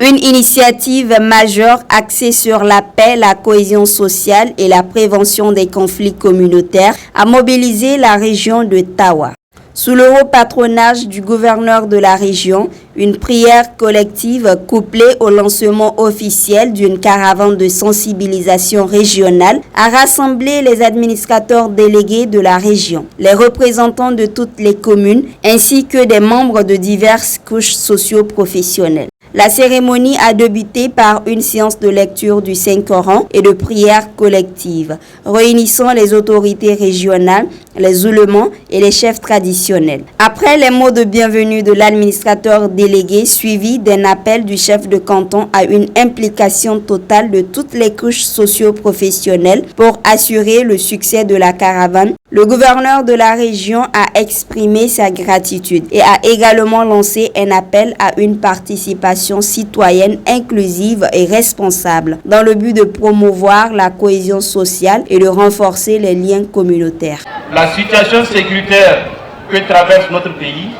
Une initiative majeure axée sur la paix, la cohésion sociale et la prévention des conflits communautaires a mobilisé la région de Tawa. Sous le haut patronage du gouverneur de la région, une prière collective couplée au lancement officiel d'une caravane de sensibilisation régionale a rassemblé les administrateurs délégués de la région, les représentants de toutes les communes ainsi que des membres de diverses couches socio-professionnelles. La cérémonie a débuté par une séance de lecture du Saint-Coran et de prière collective, réunissant les autorités régionales, les oulémas et les chefs traditionnels. Après les mots de bienvenue de l'administrateur délégué, suivi d'un appel du chef de canton à une implication totale de toutes les couches socio-professionnelles pour assurer le succès de la caravane, le gouverneur de la région a exprimé sa gratitude et a également lancé un appel à une participation citoyenne inclusive et responsable dans le but de promouvoir la cohésion sociale et de renforcer les liens communautaires. La situation sécuritaire que traverse notre pays,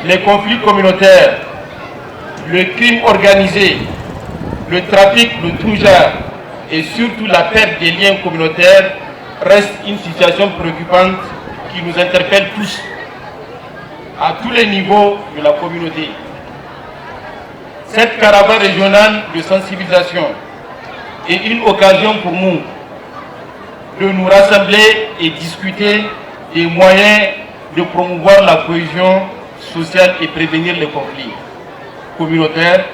les conflits communautaires, le crime organisé, le trafic de tout genre et surtout la perte des liens communautaires reste une situation préoccupante qui nous interpelle tous, à tous les niveaux de la communauté. Cette caravane régionale de sensibilisation est une occasion pour nous de nous rassembler et discuter des moyens de promouvoir la cohésion sociale et prévenir les conflits communautaires,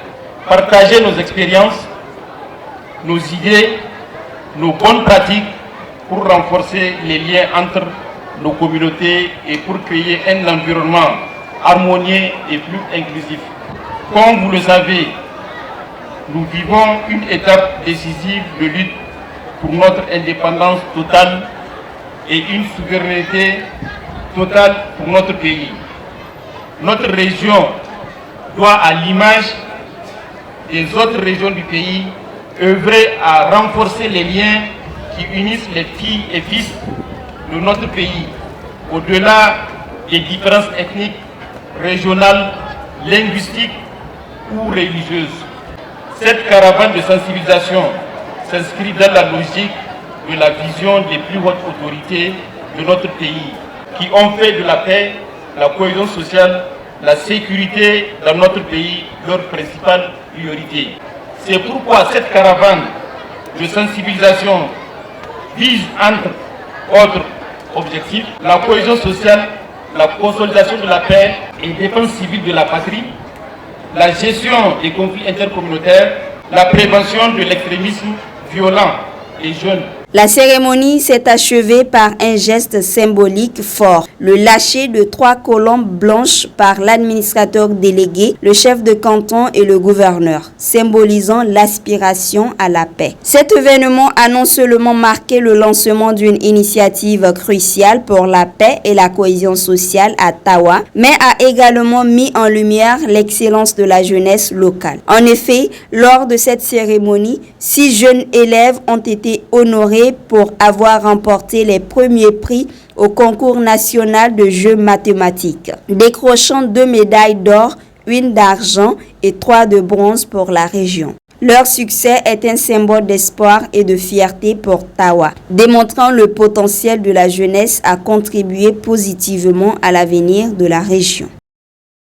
partager nos expériences, nos idées, nos bonnes pratiques pour renforcer les liens entre nos communautés et pour créer un environnement harmonieux et plus inclusif. Comme vous le savez, nous vivons une étape décisive de lutte pour notre indépendance totale et une souveraineté totale pour notre pays. Notre région doit, à l'image des autres régions du pays, œuvrer à renforcer les liens qui unissent les filles et fils de notre pays, au-delà des différences ethniques, régionales, linguistiques ou religieuses. Cette caravane de sensibilisation s'inscrit dans la logique de la vision des plus hautes autorités de notre pays, qui ont fait de la paix, la cohésion sociale, la sécurité dans notre pays leur principale priorité. C'est pourquoi cette caravane de sensibilisation vise, entre autres objectifs, la cohésion sociale, la consolidation de la paix et défense civile de la patrie, la gestion des conflits intercommunautaires, la prévention de l'extrémisme violent et jeune. La cérémonie s'est achevée par un geste symbolique fort, le lâcher de 3 colombes blanches par l'administrateur délégué, le chef de canton et le gouverneur, symbolisant l'aspiration à la paix. Cet événement a non seulement marqué le lancement d'une initiative cruciale pour la paix et la cohésion sociale à Tawa, mais a également mis en lumière l'excellence de la jeunesse locale. En effet, lors de cette cérémonie, 6 jeunes élèves ont été honorés pour avoir remporté les premiers prix au concours national de jeux mathématiques, décrochant 2 médailles d'or, 1 d'argent et 3 de bronze pour la région. Leur succès est un symbole d'espoir et de fierté pour Tawa, démontrant le potentiel de la jeunesse à contribuer positivement à l'avenir de la région.